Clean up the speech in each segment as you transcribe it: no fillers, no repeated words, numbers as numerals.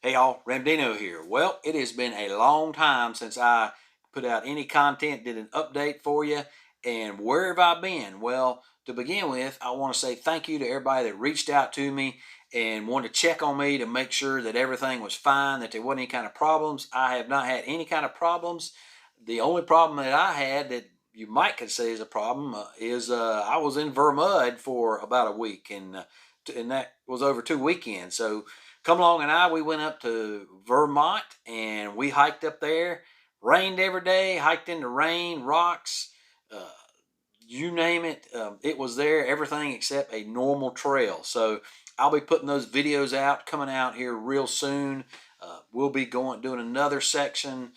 Hey y'all, Ramdino here. Well, it has been a long time since I put out any content, did an update for you, and where have I been? Well, to begin with, I want to say thank you to everybody that reached out to me and wanted to check on me to make sure that everything was fine, that there wasn't any kind of problems. I have not had any kind of problems. The only problem that I had that you might could say is a problem is I was in Vermud for about a week, and that was over 2 weekends. So come along and we went up to Vermont and we hiked up there. Rained every day, hiked in the rain, rocks, uh, you name it. It was there, everything except a normal trail. So I'll be putting those videos out, coming out here real soon. We'll be doing another section,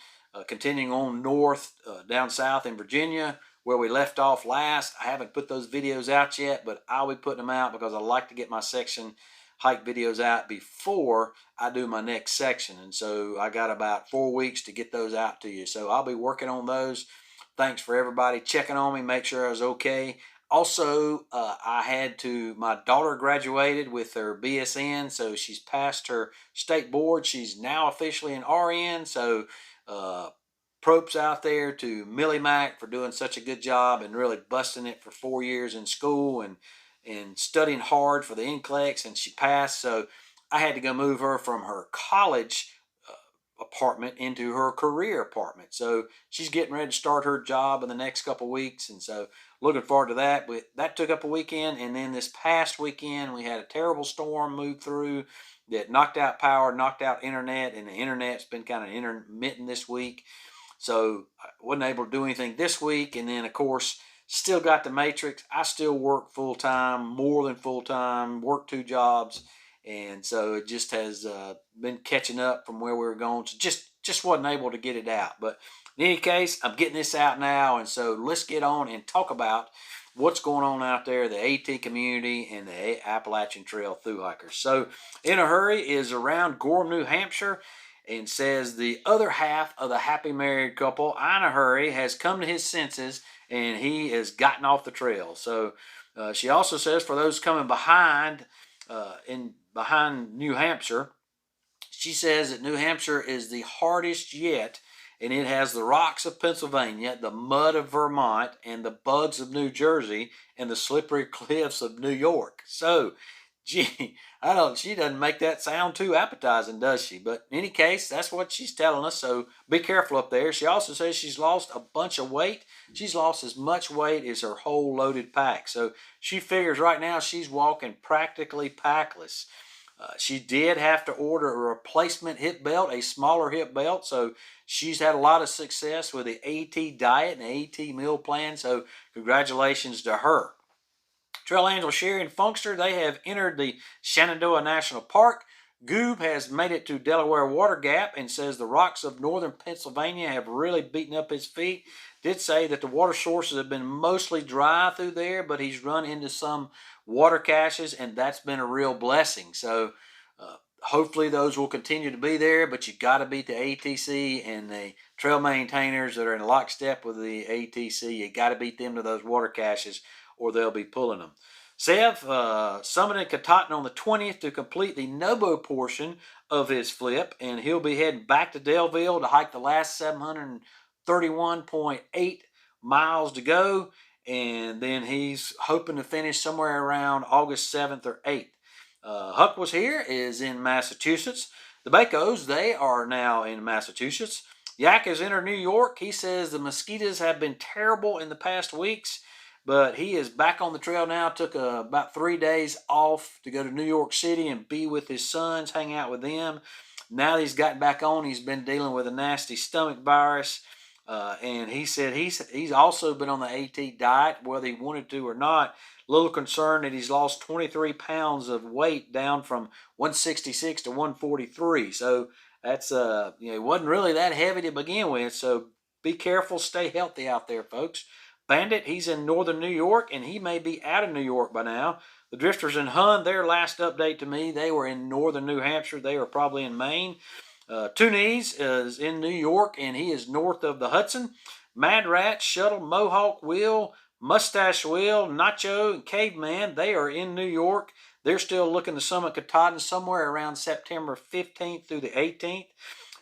continuing on north, down south in Virginia, where we left off last. I haven't put those videos out yet, but I'll be putting them out because I like to get my section hike videos out before I do my next section. And so I got about 4 weeks to get those out to you. So I'll be working on those. Thanks for everybody checking on me, make sure I was okay. Also, my daughter graduated with her BSN, so she's passed her state board. She's now officially an RN, so props out there to Millie Mack for doing such a good job and really busting it for 4 years in school and studying hard for the NCLEX, and she passed. So I had to go move her from her college apartment into her career apartment. So she's getting ready to start her job in the next couple weeks, and so looking forward to that. But that took up a weekend, and then this past weekend we had a terrible storm move through that knocked out power, knocked out internet, and the internet's been kind of intermittent this week. So I wasn't able to do anything this week, and then of course still got the matrix. I still work full time, more than full time, work 2 jobs, and so it just has been catching up from where we were going. So just wasn't able to get it out. But in any case, I'm getting this out now, and so let's get on and talk about what's going on out there, the AT community and the Appalachian Trail thru hikers. So In a Hurry is around Gorham, New Hampshire, and says the other half of the happy married couple, In a Hurry, has come to his senses and he has gotten off the trail. So she also says for those coming behind behind New Hampshire, she says that New Hampshire is the hardest yet, and it has the rocks of Pennsylvania, the mud of Vermont, and the bugs of New Jersey, and the slippery cliffs of New York. So, gee, she doesn't make that sound too appetizing, does she? But in any case, that's what she's telling us, so be careful up there. She also says she's lost a bunch of weight. She's lost as much weight as her whole loaded pack. So she figures right now she's walking practically packless. She did have to order a replacement hip belt, a smaller hip belt, so she's had a lot of success with the AT diet and the AT meal plan, so congratulations to her. Trail Angel Sherry and Funkster, they have entered the Shenandoah National Park. Goob has made it to Delaware Water Gap and says the rocks of northern Pennsylvania have really beaten up his feet. Did say that the water sources have been mostly dry through there, but he's run into some water caches, and that's been a real blessing. So hopefully those will continue to be there, but you got to beat the ATC and the trail maintainers that are in lockstep with the ATC. You got to beat them to those water caches, or they'll be pulling them. Sev summited Katahdin on the 20th to complete the Nobo portion of his flip, and he'll be heading back to Delville to hike the last 731.8 miles to go, and then he's hoping to finish somewhere around August 7th or 8th. Huck Was Here is in Massachusetts. The Bacos, they are now in Massachusetts. Yak is in New York. He says the mosquitoes have been terrible in the past weeks, but he is back on the trail now. Took about 3 days off to go to New York City and be with his sons, hang out with them. Now that he's gotten back on, he's been dealing with a nasty stomach virus. And he said he's also been on the AT diet, whether he wanted to or not. A little concerned that he's lost 23 pounds of weight down from 166 to 143. So that's it wasn't really that heavy to begin with. So be careful, stay healthy out there, folks. Bandit, he's in northern New York, and he may be out of New York by now. The Drifters in Hun, their last update to me, they were in northern New Hampshire. They were probably in Maine. Two Knees is in New York, and he is north of the Hudson. Mad Rat, Shuttle, Mohawk Will, Mustache Will, Nacho, and Caveman, they are in New York. They're still looking to summit Katahdin somewhere around September 15th through the 18th.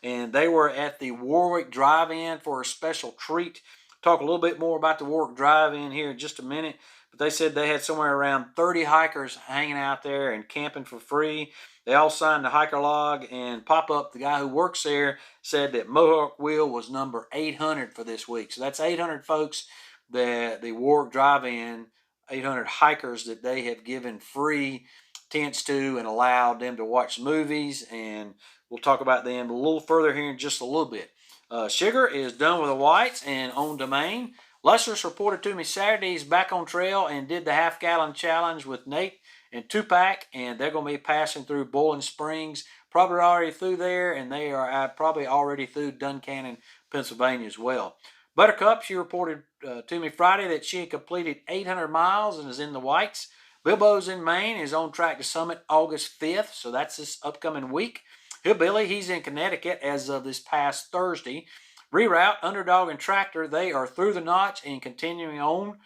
And they were at the Warwick Drive-In for a special treat. Talk a little bit more about the Warwick Drive-In here in just a minute. But they said they had somewhere around 30 hikers hanging out there and camping for free. They all signed the hiker log, and Pop-Up, the guy who works there, said that Mohawk Wheel was number 800 for this week. So that's 800 folks that the Warwick Drive-In, 800 hikers that they have given free tents to and allowed them to watch movies. And we'll talk about them a little further here in just a little bit. Sugar is done with the whites and on domain. Luscious reported to me Saturday he's back on trail and did the half-gallon challenge with Nate and Tupac, and they're going to be passing through Boiling Springs, probably already through there, and they are probably already through Duncannon, Pennsylvania as well. Buttercup, she reported to me Friday that she had completed 800 miles and is in the whites. Bilbo's in Maine, is on track to summit August 5th, so that's this upcoming week. Hillbilly, he's in Connecticut as of this past Thursday. Reroute, Underdog, and Tractor, they are through the notch and continuing on.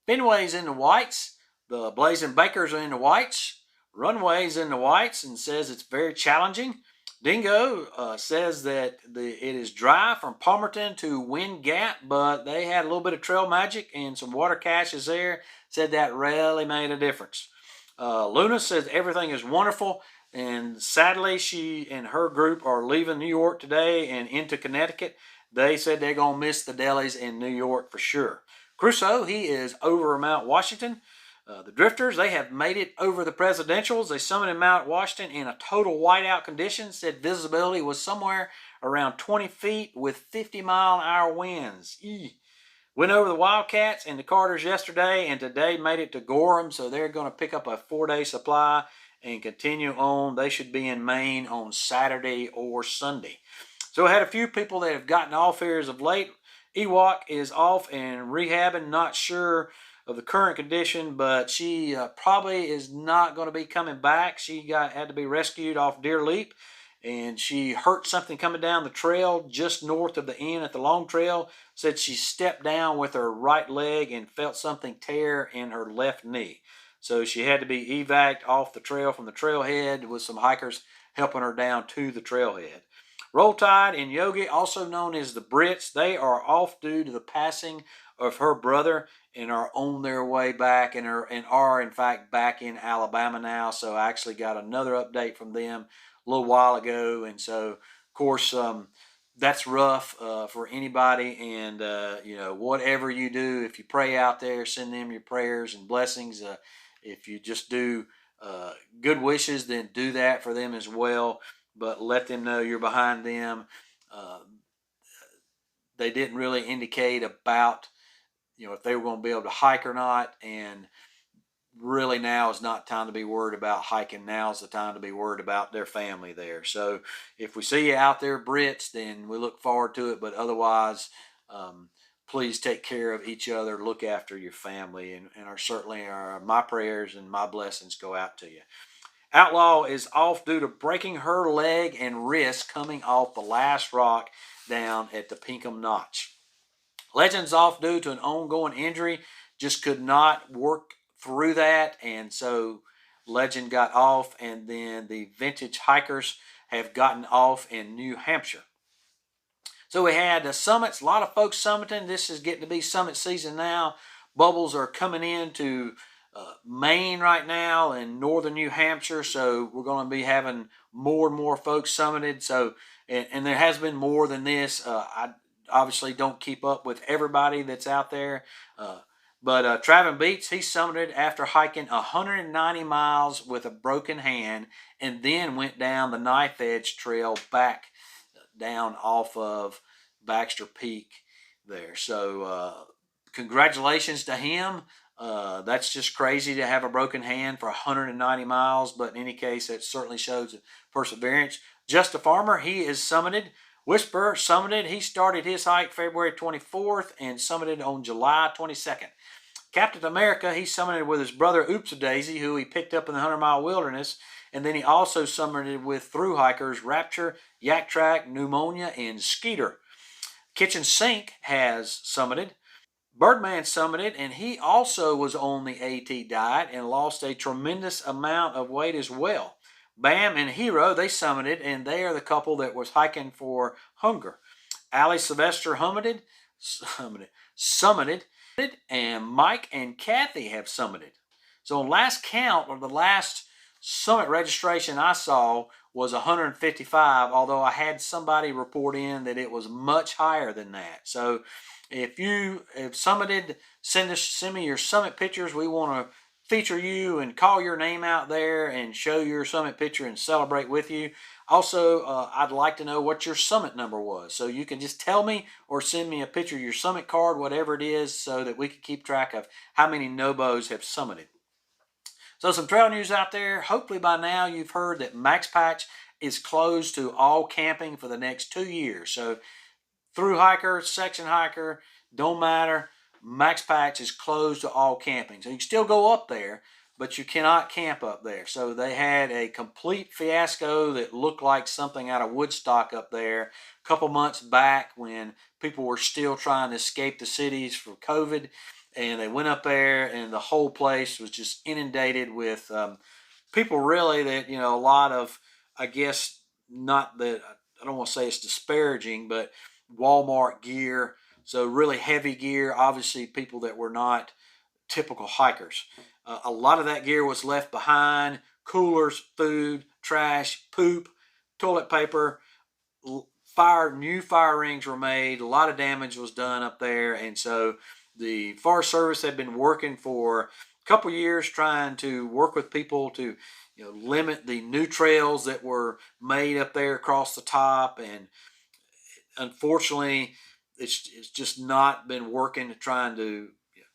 Fenway's in the whites. The Blazing Bakers are in the whites. Runway's in the whites and says it's very challenging. Dingo says that it is dry from Palmerton to Wind Gap, but they had a little bit of trail magic and some water caches there. Said that really made a difference. Luna says everything is wonderful, and sadly she and her group are leaving New York today and into Connecticut. They said they're going to miss the delis in New York for sure. Crusoe, he is over Mount Washington. The Drifters, they have made it over the Presidentials. They summited Mount Washington in a total whiteout condition. Said visibility was somewhere around 20 feet with 50-mile-an-hour winds. Went over the Wildcats and the Carters yesterday, and today made it to Gorham, so they're going to pick up a 4-day supply and continue on. They should be in Maine on Saturday or Sunday. So I had a few people that have gotten off here as of late. Ewok is off and rehabbing, not sure of the current condition, but she probably is not going to be coming back. She had to be rescued off Deer Leap, and she hurt something coming down the trail just north of the inn at the Long Trail. Said she stepped down with her right leg and felt something tear in her left knee. So she had to be evac'd off the trail from the trailhead with some hikers helping her down to the trailhead. Roll Tide and Yogi, also known as the Brits, they are off due to the passing of her brother and are on their way back and are in fact back in Alabama now. So I actually got another update from them a little while ago, and so of course that's rough for anybody. And whatever you do, if you pray out there, send them your prayers and blessings. If you just do good wishes, then do that for them as well. But let them know you're behind them. They didn't really indicate about if they were going to be able to hike or not, and really now is not time to be worried about hiking. Now is the time to be worried about their family there. So if we see you out there, Brits, then we look forward to it. But otherwise, please take care of each other, look after your family, and certainly my prayers and my blessings go out to you. Outlaw is off due to breaking her leg and wrist coming off the last rock down at the Pinkham Notch. Legend's off due to an ongoing injury, just could not work through that, and so Legend got off, and then the Vintage Hikers have gotten off in New Hampshire. So we had summits, a lot of folks summiting. This is getting to be summit season now. Bubbles are coming into Maine right now and northern New Hampshire, so we're going to be having more and more folks summited. So, and there has been more than this. I obviously don't keep up with everybody that's out there, but Traven Beats, he summited after hiking 190 miles with a broken hand, and then went down the Knife Edge Trail back down off of Baxter Peak there. So congratulations to him. That's just crazy to have a broken hand for 190 miles, but in any case, that certainly shows perseverance. Just a Farmer, he is summited. Whisper summited. He started his hike February 24th and summited on July 22nd. Captain America, he summited with his brother Oops-a-Daisy, who he picked up in the 100-mile wilderness, and then he also summited with THru HIkers Rapture, Yak Track, Pneumonia, and Skeeter. Kitchen Sink has summited. Birdman summited, and he also was on the AT diet and lost a tremendous amount of weight as well. Bam and Hero, they summited, and they are the couple that was hiking for hunger. Ali Sylvester summited, and Mike and Kathy have summited. So on last count, or the last summit registration I saw was 155, although I had somebody report in that it was much higher than that. So if you have summited, send me your summit pictures. We want to feature you and call your name out there and show your summit picture and celebrate with you. Also, I'd like to know what your summit number was. So you can just tell me or send me a picture of your summit card, whatever it is, so that we can keep track of how many Nobos have summited. So some trail news out there. Hopefully by now you've heard that Max Patch is closed to all camping for the next 2 years. So THru HIker, section hiker, don't matter. Max Patch is closed to all camping. So you can still go up there, but you cannot camp up there. So they had a complete fiasco that looked like something out of Woodstock up there a couple months back when people were still trying to escape the cities for COVID. And they went up there, and the whole place was just inundated with people really that, a lot of, I guess, not that, I don't want to say it's disparaging, but Walmart gear. So really heavy gear, obviously people that were not typical hikers. A lot of that gear was left behind: coolers, food, trash, poop, toilet paper. New fire rings were made. A lot of damage was done up there, and so the Forest Service had been working for a couple years trying to work with people to limit the new trails that were made up there across the top, and unfortunately it's just not been working, trying to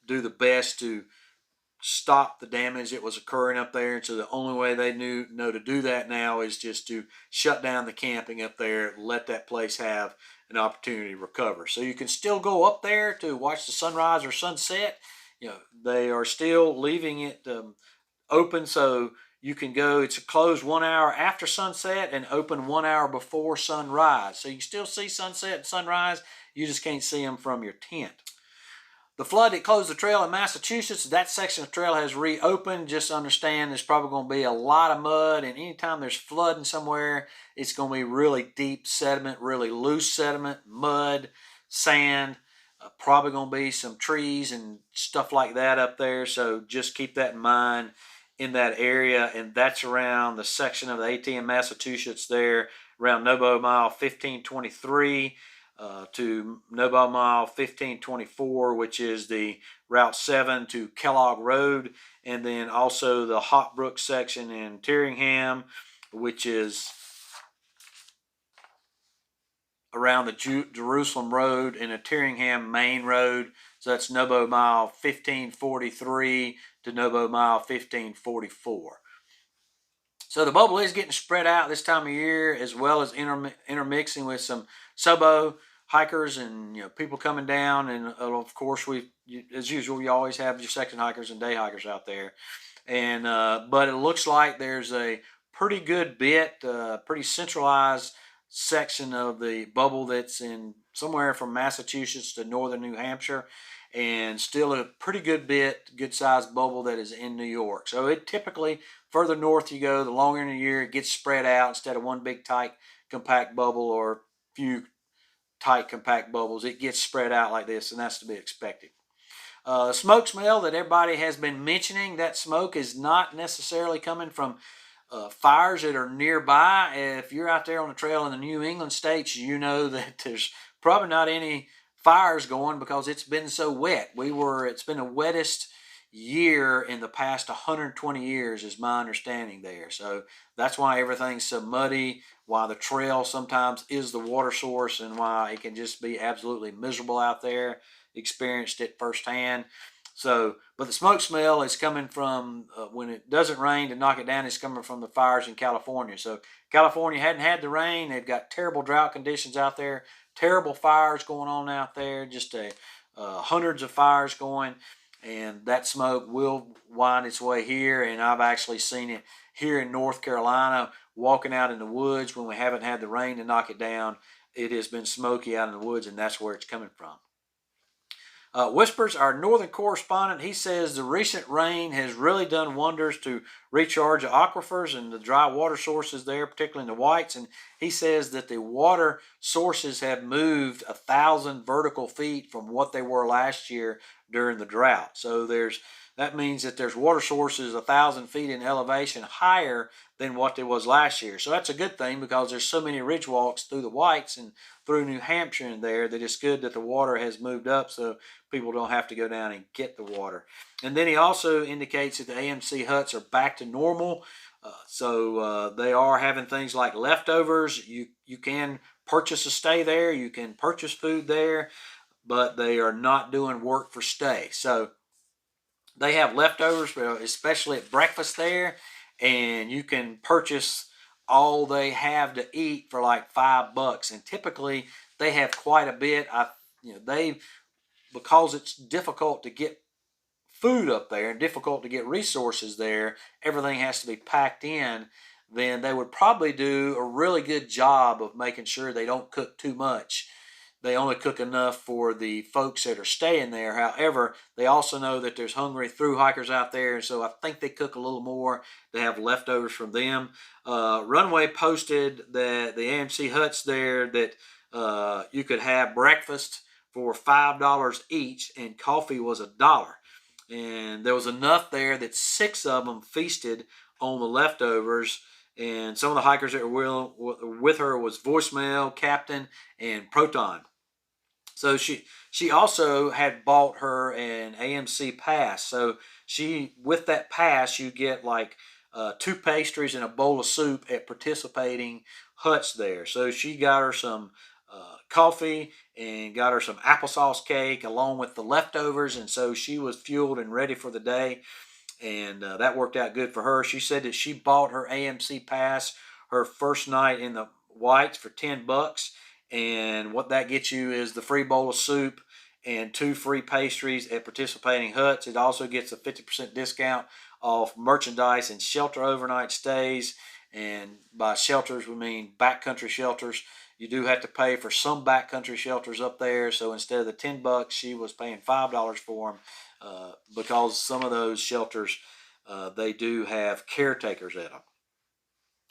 do the best to stop the damage that was occurring up there. And so the only way they know to do that now is just to shut down the camping up there, let that place have an opportunity to recover. So you can still go up there to watch the sunrise or sunset. They are still leaving it open, so you can go. It's closed 1 hour after sunset and open 1 hour before sunrise. So you can still see sunset and sunrise. You just can't see them from your tent. The flood that closed the trail in Massachusetts, that section of trail has reopened. Just understand there's probably going to be a lot of mud, and anytime there's flooding somewhere, it's going to be really deep sediment, really loose sediment, mud, sand, probably going to be some trees and stuff like that up there. So just keep that in mind in that area, and that's around the section of the AT in Massachusetts there, around Nobo Mile 1523. To Nobo Mile 1524, which is the Route 7 to Kellogg Road, and then also the Hot Brook section in Tyringham, which is around the Jerusalem Road and a Tyringham Main Road. So that's Nobo Mile 1543 to Nobo Mile 1544. So the bubble is getting spread out this time of year, as well as intermixing with some subo hikers and people coming down. And of course, as usual, you always have your section hikers and day hikers out there. And but it looks like there's a pretty good bit, pretty centralized section of the bubble that's in somewhere from Massachusetts to northern New Hampshire, and still a pretty good sized bubble that is in New York. So it typically, further north you go, the longer in the year, it gets spread out instead of one big tight compact bubble or a few tight compact bubbles. It gets spread out like this, and that's to be expected. Smoke smell that everybody has been mentioning, that smoke is not necessarily coming from fires that are nearby. If you're out there on the trail in the New England states, you know that there's probably not any fires going because it's been so wet. It's been the wettest year in the past 120 years is my understanding there. So that's why everything's so muddy, why the trail sometimes is the water source, and why it can just be absolutely miserable out there. Experienced it firsthand. So, but the smoke smell is coming from when it doesn't rain to knock it down. It's coming from the fires in California. So California hadn't had the rain. They've got terrible drought conditions out there, terrible fires going on out there, just hundreds of fires going, and that smoke will wind its way here. And I've actually seen it here in North Carolina, walking out in the woods when we haven't had the rain to knock it down. It has been smoky out in the woods, and that's where it's coming from. Whispers, our northern correspondent, he says the recent rain has really done wonders to recharge the aquifers and the dry water sources there, particularly in the whites. And he says that the water sources have moved 1,000 vertical feet from what they were last year during the drought. So that means that there's water sources 1,000 feet in elevation higher than what there was last year. So that's a good thing because there's so many ridge walks through the whites and through New Hampshire in there that it's good that the water has moved up so people don't have to go down and get the water. And then he also indicates that the AMC huts are back to normal. So they are having things like leftovers. You can purchase a stay there. You can purchase food there, but they are not doing work for stay. So they have leftovers, especially at breakfast there, and you can purchase all they have to eat for like $5. And typically they have quite a bit. Because it's difficult to get food up there and difficult to get resources there, everything has to be packed in. Then they would probably do a really good job of making sure they don't cook too much. They only cook enough for the folks that are staying there. However, they also know that there's hungry THru hikers out there, so I think they cook a little more. They have leftovers from them. Runway posted that the AMC huts there that you could have breakfast for $5 each, and coffee was $1. And there was enough there that 6 of them feasted on the leftovers. And some of the hikers that were with her was Voicemail, Captain, and Proton. So she also had bought her an AMC pass. So with that pass, you get like 2 pastries and a bowl of soup at participating huts there. So she got her some coffee and got her some applesauce cake along with the leftovers. And so she was fueled and ready for the day. And that worked out good for her. She said that she bought her AMC pass her first night in the whites for $10. And what that gets you is the free bowl of soup and 2 free pastries at participating huts. It also gets a 50% discount off merchandise and shelter overnight stays. And by shelters, we mean backcountry shelters. You do have to pay for some backcountry shelters up there. So instead of the $10, she was paying $5 for them because some of those shelters, they do have caretakers at them.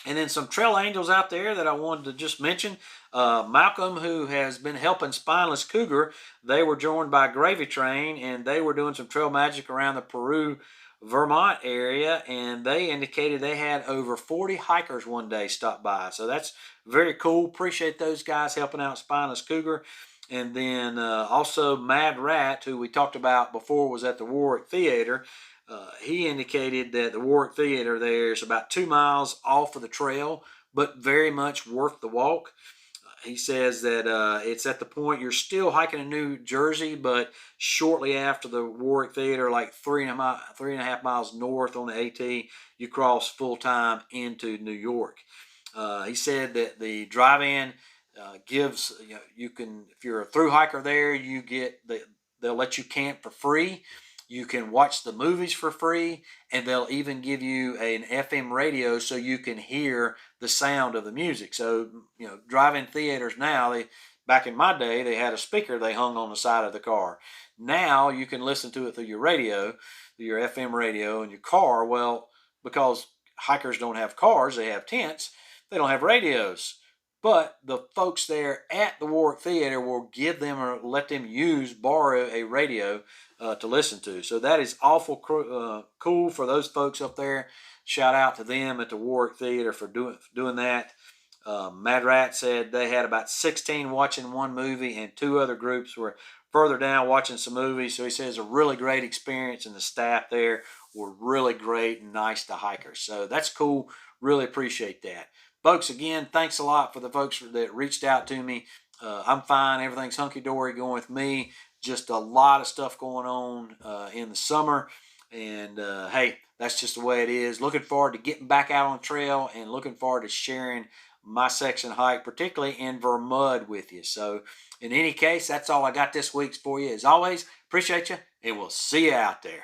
And then some trail angels out there that I wanted to just mention. Malcolm, who has been helping Spineless Cougar, they were joined by Gravy Train, and they were doing some trail magic around the Peru, Vermont area, and they indicated they had over 40 hikers one day stop by. So that's very cool. Appreciate those guys helping out Spineless Cougar. And then also Mad Rat, who we talked about before, was at the Warwick Theater. He indicated that the Warwick Theater there is about 2 miles off of the trail, but very much worth the walk. He says that it's at the point you're still hiking in New Jersey, but shortly after the Warwick Theater, like 3.5 miles north on the AT, you cross full time into New York. He said that the drive-in gives, you can, if you're a thru hiker there, they'll let you camp for free. You can watch the movies for free, and they'll even give you an FM radio so you can hear the sound of the music. So, drive-in theaters now, back in my day, they had a speaker they hung on the side of the car. Now you can listen to it through your radio, through your FM radio in your car. Well, because hikers don't have cars, they have tents, they don't have radios. But the folks there at the Warwick Theater will give them or let them borrow a radio to listen to. So that is awful cool for those folks up there. Shout out to them at the Warwick Theater for doing that. Mad Rat said they had about 16 watching one movie, and 2 other groups were further down watching some movies. So he says a really great experience, and the staff there were really great and nice to hikers. So that's cool. Really appreciate that. Folks, again, thanks a lot for the folks that reached out to me. I'm fine. Everything's hunky-dory going with me. Just a lot of stuff going on in the summer. And, hey, that's just the way it is. Looking forward to getting back out on the trail and looking forward to sharing my section hike, particularly in Vermud, with you. So, in any case, that's all I got this week for you. As always, appreciate you, and we'll see you out there.